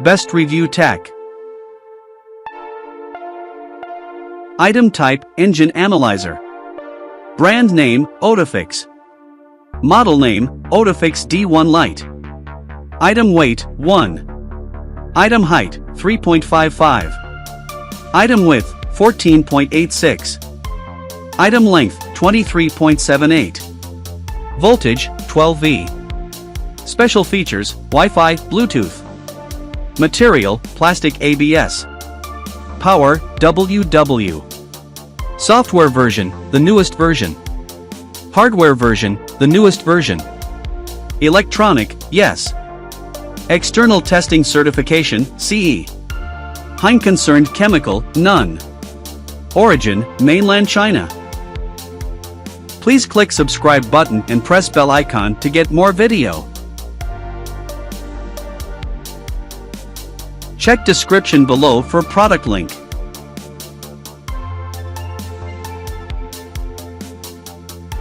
Best Review Tech. Item type, engine analyzer. Brand name, OTOFIX. Model name, OTOFIX D1 LITE. Item weight, 1. Item height, 3.55. Item width, 14.86. Item length, 23.78. Voltage, 12V. Special features, Wi-Fi, Bluetooth. Material, plastic ABS. Power, WW. Software version, the newest version. Hardware version, the newest version. Electronic, yes. External testing certification, CE. Hign-concerned chemical, none. Origin, Mainland China. Please click subscribe button and press bell icon to get more video. Check description below for product link.